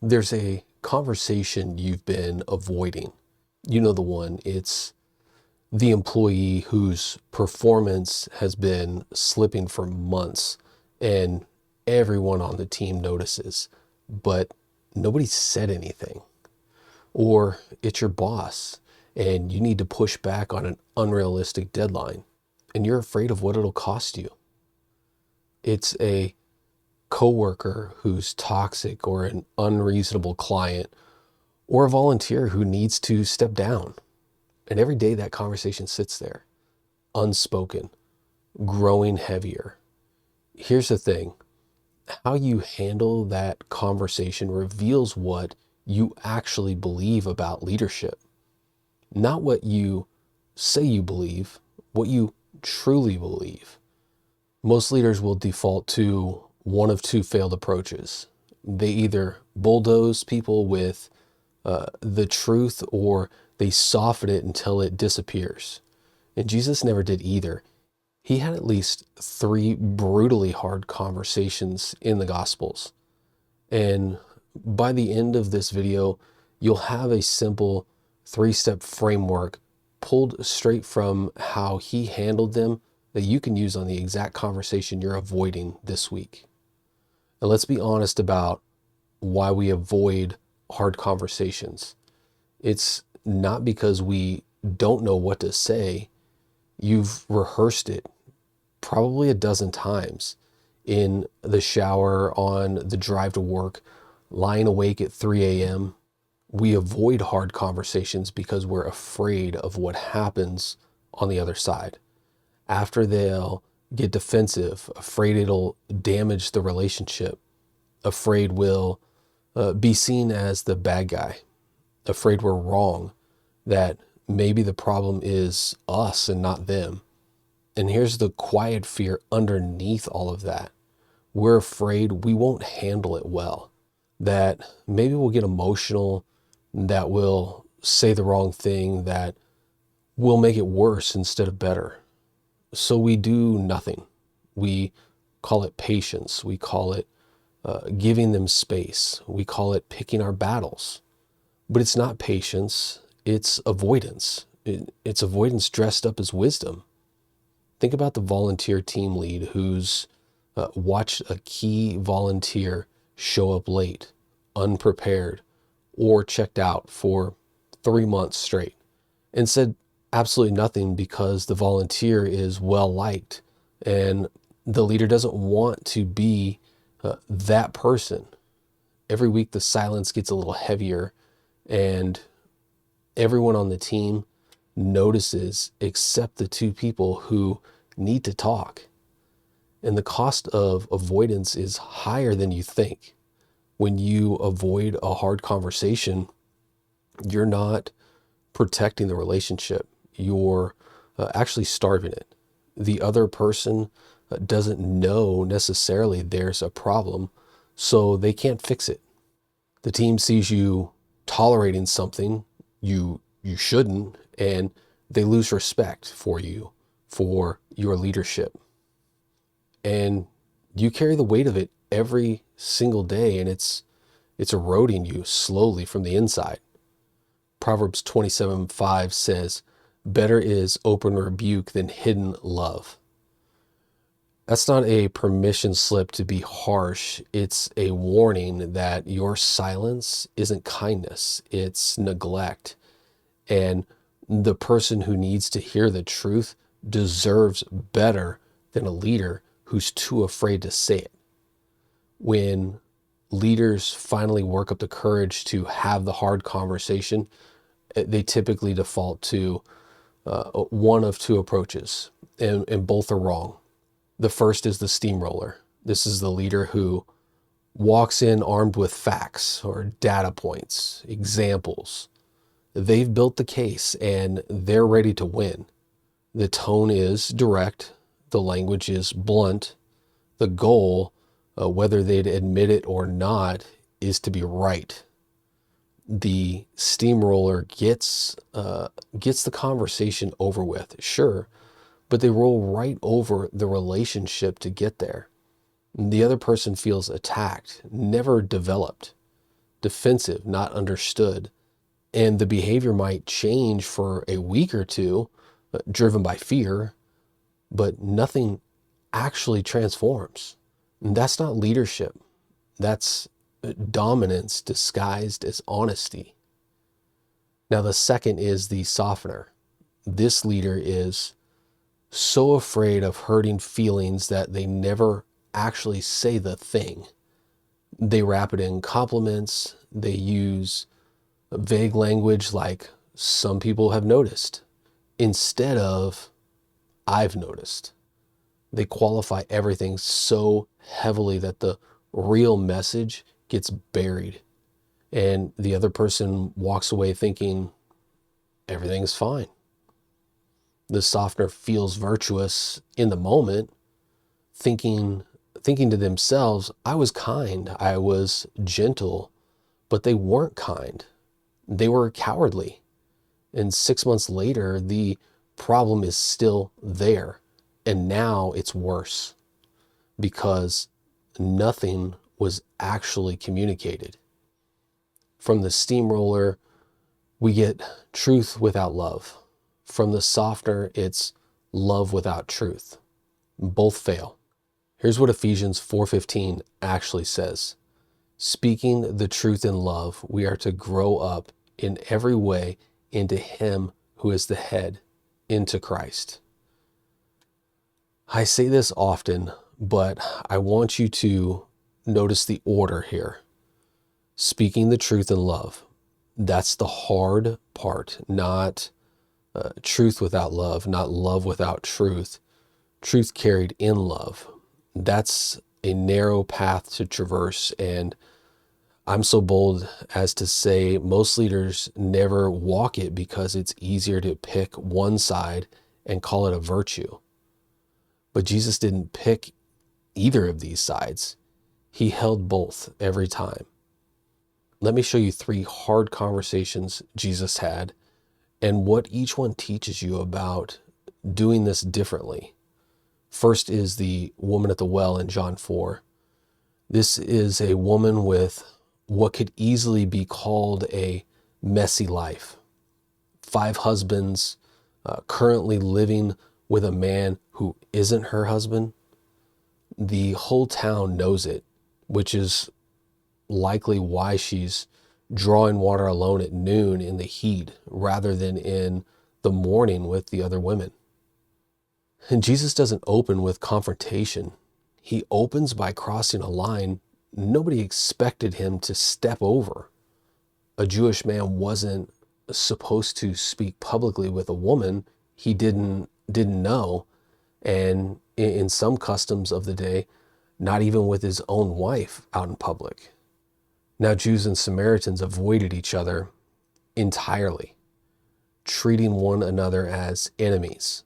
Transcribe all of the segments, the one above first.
There's a conversation you've been avoiding. You know the one. It's the employee whose performance has been slipping for months and everyone on the team notices, but nobody said anything. Or it's your boss and you need to push back on an unrealistic deadline and you're afraid of what it'll cost you. It's a coworker who's toxic or an unreasonable client or a volunteer who needs to step down. And every day that conversation sits there, unspoken, growing heavier. Here's the thing, how you handle that conversation reveals what you actually believe about leadership. Not what you say you believe, what you truly believe. Most leaders will default to one of two failed approaches. They either bulldoze people with the truth or they soften it until it disappears. And Jesus never did either. He had at least 3 brutally hard conversations in the Gospels. And by the end of this video, you'll have a simple 3-step framework pulled straight from how he handled them that you can use on the exact conversation you're avoiding this week. And let's be honest about why we avoid hard conversations. It's not because we don't know what to say. You've rehearsed it probably a dozen times in the shower, on the drive to work, lying awake at 3 a.m. We avoid hard conversations because we're afraid of what happens on the other side. After they'll get defensive, afraid it'll damage the relationship, afraid we'll be seen as the bad guy, afraid we're wrong, that maybe the problem is us and not them. And here's the quiet fear underneath all of that. We're afraid we won't handle it well, that maybe we'll get emotional, that we'll say the wrong thing, that we'll make it worse instead of better. So we do nothing. We call it patience. We call it giving them space. We call it picking our battles. But it's not patience, it's avoidance. It's avoidance dressed up as wisdom. Think about the volunteer team lead who's watched a key volunteer show up late, unprepared, or checked out for 3 months straight and said absolutely nothing because the volunteer is well liked and the leader doesn't want to be that person. Every week the silence gets a little heavier and everyone on the team notices except the 2 people who need to talk. And the cost of avoidance is higher than you think. When you avoid a hard conversation, you're not protecting the relationship. You're actually starving it. The other person doesn't know necessarily there's a problem, so they can't fix it. The team sees you tolerating something you shouldn't, and they lose respect for you, for your leadership. And you carry the weight of it every single day, and it's eroding you slowly from the inside. Proverbs 27:5 says, "Better is open rebuke than hidden love." That's not a permission slip to be harsh. It's a warning that your silence isn't kindness, it's neglect. And the person who needs to hear the truth deserves better than a leader who's too afraid to say it. When leaders finally work up the courage to have the hard conversation, they typically default to one of 2 approaches, and both are wrong. The first is the steamroller. This is the leader who walks in armed with facts or data points, examples. They've built the case and they're ready to win. The tone is direct. The language is blunt. The goal, whether they'd admit it or not, is to be right. The steamroller gets the conversation over with, sure, but they roll right over the relationship to get there. The other person feels attacked, never developed. defensive, not understood. And the behavior might change for a week or two, driven by fear, but nothing actually transforms. And that's not leadership. That's dominance disguised as honesty. Now, the second is the softener. This leader is so afraid of hurting feelings that they never actually say the thing. They wrap it in compliments. They use vague language like some people have noticed instead of I've noticed. They qualify everything so heavily that the real message gets buried and the other person walks away thinking everything's fine. The softener feels virtuous in the moment, thinking to themselves, I was kind, I was gentle, but they weren't kind. They were cowardly. And 6 months later, the problem is still there. And now it's worse because nothing was actually communicated. From the steamroller, we get truth without love. From the softener, it's love without truth. Both fail. Here's what Ephesians 4:15 actually says. Speaking the truth in love, we are to grow up in every way into Him who is the head, into Christ. I say this often, but I want you to notice the order here. Speaking the truth in love. That's the hard part, not truth without love, not love without truth. Truth carried in love. That's a narrow path to traverse, and I'm so bold as to say most leaders never walk it because it's easier to pick one side and call it a virtue. But Jesus didn't pick either of these sides. He held both every time. Let me show you 3 hard conversations Jesus had and what each one teaches you about doing this differently. First is the woman at the well in John 4. This is a woman with what could easily be called a messy life. 5 husbands, currently living with a man who isn't her husband. The whole town knows it, which is likely why she's drawing water alone at noon in the heat rather than in the morning with the other women. And Jesus doesn't open with confrontation. He opens by crossing a line nobody expected him to step over. A Jewish man wasn't supposed to speak publicly with a woman he didn't know, and in some customs of the day, not even with his own wife out in public. Now, Jews and Samaritans avoided each other entirely, treating one another as enemies.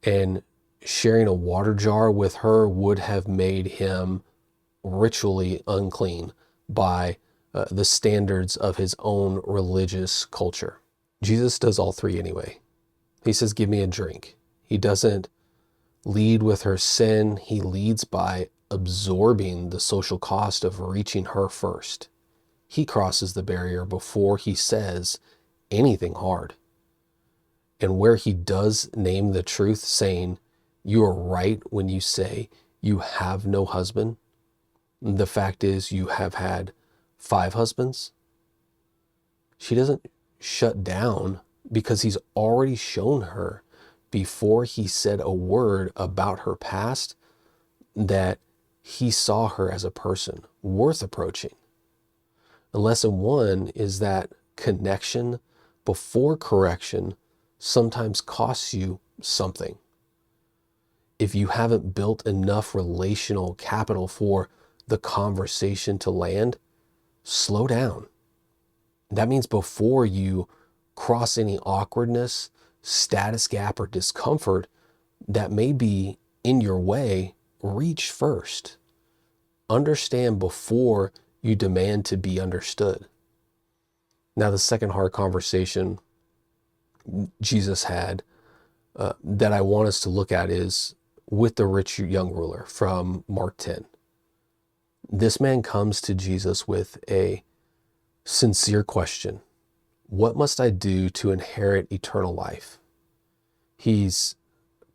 And sharing a water jar with her would have made him ritually unclean by the standards of his own religious culture. Jesus does all 3 anyway. He says, give me a drink. He doesn't lead with her sin. He leads by absorbing the social cost of reaching her first. He crosses the barrier before he says anything hard. And where he does name the truth, saying, you are right when you say you have no husband. The fact is you have had 5 husbands. She doesn't shut down because he's already shown her before he said a word about her past that he saw her as a person worth approaching. And lesson 1 is that connection before correction sometimes costs you something. If you haven't built enough relational capital for the conversation to land, slow down. That means before you cross any awkwardness, status gap, or discomfort that may be in your way, reach first. Understand before you demand to be understood. Now, the second hard conversation Jesus had that I want us to look at is with the rich young ruler from Mark 10. This man comes to Jesus with a sincere question. What must I do to inherit eternal life? He's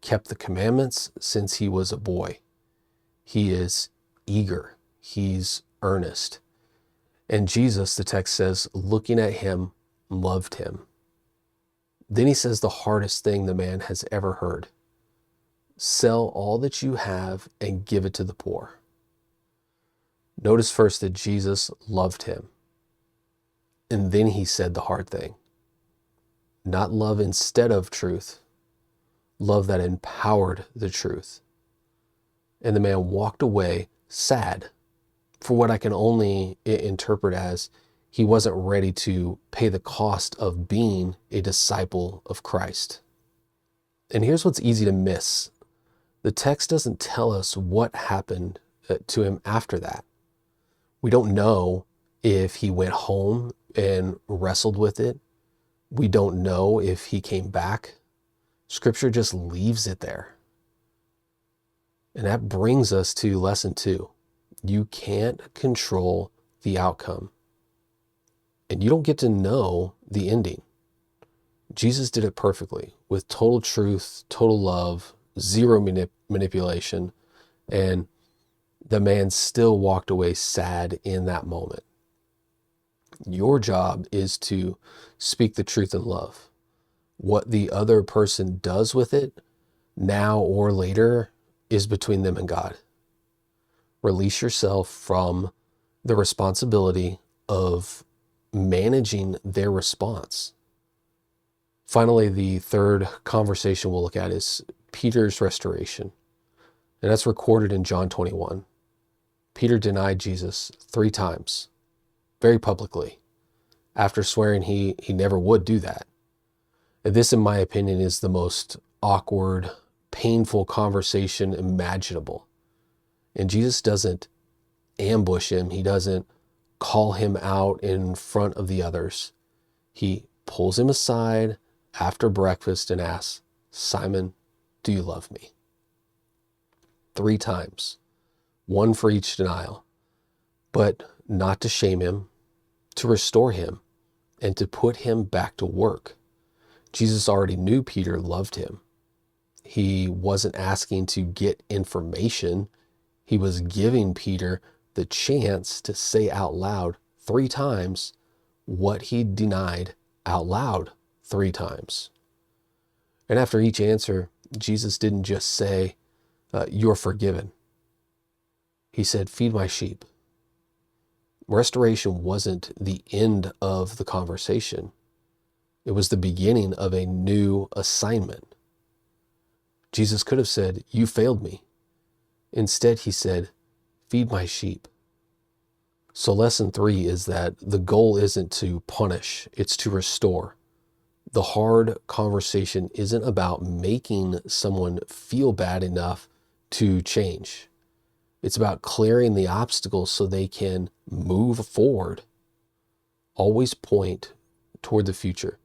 kept the commandments since he was a boy. He is eager. He's earnest. And Jesus, the text says, looking at him, loved him. Then he says the hardest thing the man has ever heard. Sell all that you have and give it to the poor. Notice first that Jesus loved him. And then he said the hard thing. Not love instead of truth, love that empowered the truth. And the man walked away sad, for what I can only interpret as he wasn't ready to pay the cost of being a disciple of Christ. And here's what's easy to miss. The text doesn't tell us what happened to him after that. We don't know if he went home and wrestled with it. We don't know if he came back. Scripture just leaves it there. And that brings us to lesson 2. You can't control the outcome. And you don't get to know the ending. Jesus did it perfectly with total truth, total love, zero manipulation, and the man still walked away sad in that moment. Your job is to speak the truth in love. What the other person does with it, now or later, is between them and God. Release yourself from the responsibility of managing their response. Finally, the third conversation we'll look at is Peter's restoration. And that's recorded in John 21. Peter denied Jesus 3 times, very publicly, after swearing he never would do that. And this, in my opinion, is the most awkward, painful conversation imaginable. And Jesus doesn't ambush him. He doesn't call him out in front of the others. He pulls him aside after breakfast and asks, Simon, do you love me? 3 times, 1 for each denial, but not to shame him, to restore him, and to put him back to work. Jesus already knew Peter loved him. He wasn't asking to get information. He was giving Peter the chance to say out loud 3 times what he denied out loud 3 times. And after each answer, Jesus didn't just say, you're forgiven. He said, feed my sheep. Restoration wasn't the end of the conversation. It was the beginning of a new assignment. Jesus could have said, you failed me. Instead, he said, feed my sheep. So lesson 3 is that the goal isn't to punish, it's to restore. The hard conversation isn't about making someone feel bad enough to change. It's about clearing the obstacles so they can move forward. Always point toward the future,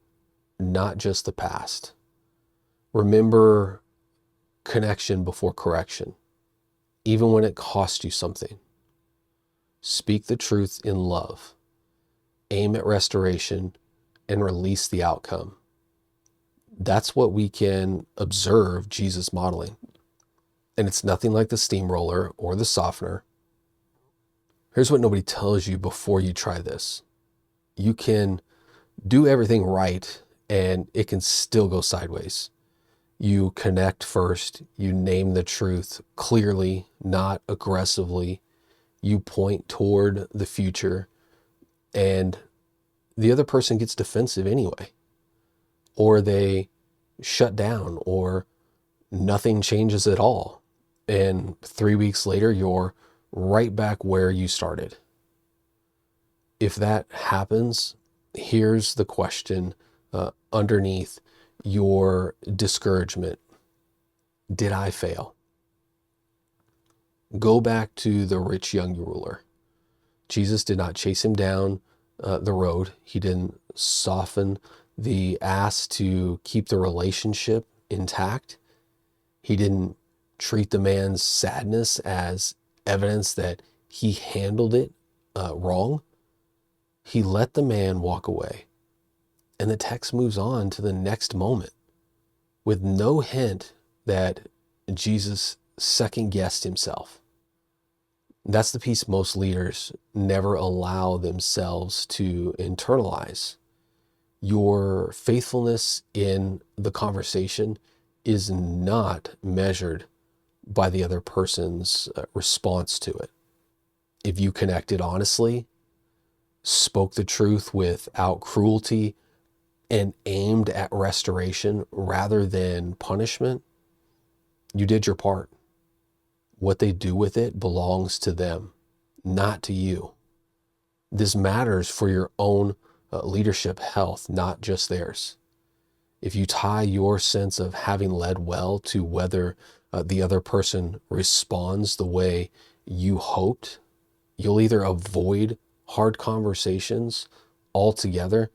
not just the past. Remember connection before correction, even when it costs you something. Speak the truth in love. Aim at restoration and release the outcome. That's what we can observe Jesus modeling. And it's nothing like the steamroller or the softener. Here's what nobody tells you before you try this. You can do everything right and it can still go sideways. You connect first. You name the truth clearly, not aggressively. You point toward the future, and the other person gets defensive anyway. Or they shut down, or nothing changes at all. And 3 weeks later, you're right back where you started. If that happens, here's the question underneath your discouragement. Did I fail? Go back to the rich young ruler. Jesus did not chase him down the road. He didn't soften the ask to keep the relationship intact. He didn't treat the man's sadness as evidence that he handled it wrong. He let the man walk away. And the text moves on to the next moment with no hint that Jesus second guessed himself. That's the piece most leaders never allow themselves to internalize. Your faithfulness in the conversation is not measured by the other person's response to it. If you connected honestly, spoke the truth without cruelty, and aimed at restoration rather than punishment, you did your part. What they do with it belongs to them, not to you. This matters for your own leadership health, not just theirs. If you tie your sense of having led well to whether the other person responds the way you hoped, you'll either avoid hard conversations altogether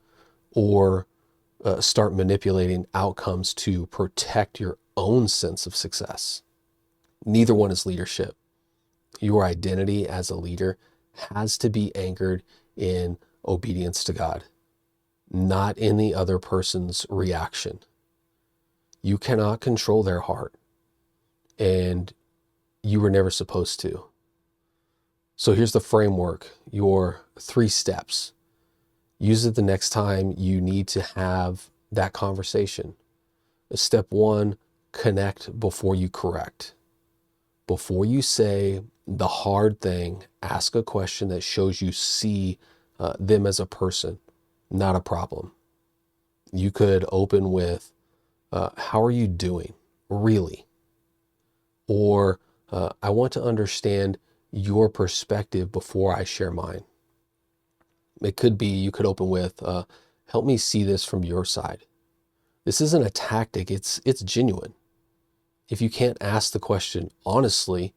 or start manipulating outcomes to protect your own sense of success. Neither one is leadership. Your identity as a leader has to be anchored in obedience to God, not in the other person's reaction. You cannot control their heart, and you were never supposed to. So here's the framework, your 3 steps. Use it the next time you need to have that conversation. Step 1, connect before you correct. Before you say the hard thing, ask a question that shows you see them as a person, not a problem. You could open with, how are you doing, really? Or, I want to understand your perspective before I share mine. It could be, you could open with, help me see this from your side. This isn't a tactic, it's genuine. If you can't ask the question honestly,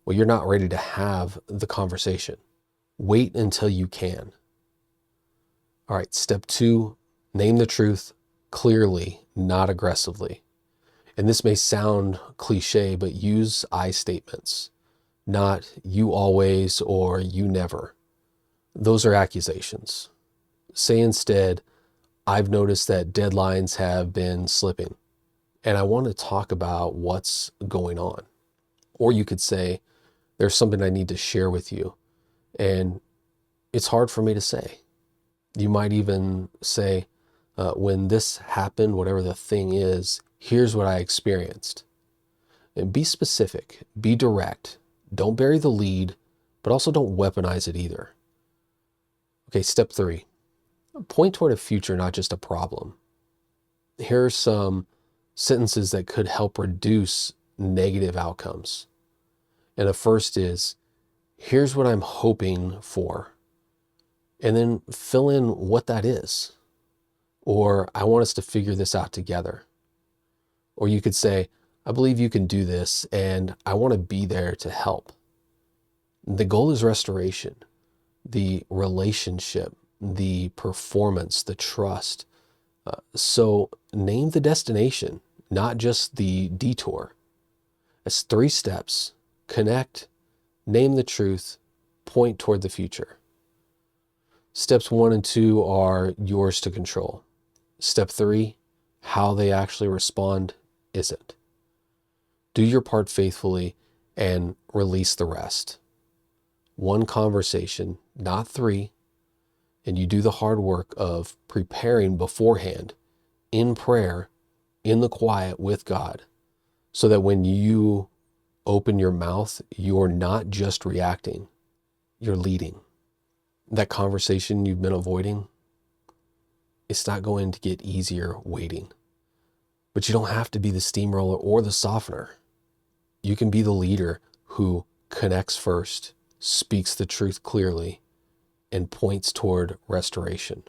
well, you're not ready to have the conversation. Wait until you can. All right, step 2, name the truth clearly, not aggressively. And this may sound cliche, but use I statements, not you always or you never. Those are accusations. Say instead, I've noticed that deadlines have been slipping, and I want to talk about what's going on. Or you could say, there's something I need to share with you, and it's hard for me to say. You might even say, when this happened, whatever the thing is, here's what I experienced. And be specific, be direct. Don't bury the lead, but also don't weaponize it either. Okay, step 3, point toward a future, not just a problem. Here are some sentences that could help reduce negative outcomes. And the first is, here's what I'm hoping for. And then fill in what that is. Or I want us to figure this out together. Or you could say, I believe you can do this and I want to be there to help. The goal is restoration, the relationship, the performance, the trust. So name the destination, not just the detour. It's 3 steps. Connect, name the truth, point toward the future. Steps 1 and 2 are yours to control. Step 3, how they actually respond isn't. Do your part faithfully and release the rest. 1 conversation, not 3, and you do the hard work of preparing beforehand in prayer, in the quiet with God, so that when you open your mouth, you're not just reacting, you're leading. That conversation you've been avoiding, it's not going to get easier waiting. But you don't have to be the steamroller or the softener. You can be the leader who connects first, speaks the truth clearly, and points toward restoration.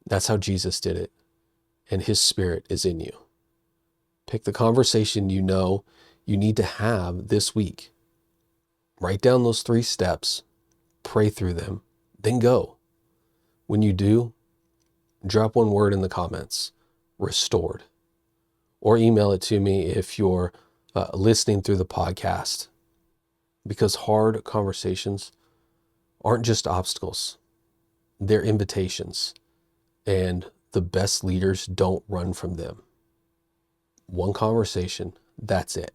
That's how Jesus did it, and his Spirit is in you. Pick the conversation you know you need to have this week. Write down those 3 steps, pray through them, then go. When you do, drop 1 word in the comments, restored, or email it to me if you're listening through the podcast, because hard conversations aren't just obstacles. They're invitations, and the best leaders don't run from them. One conversation, that's it.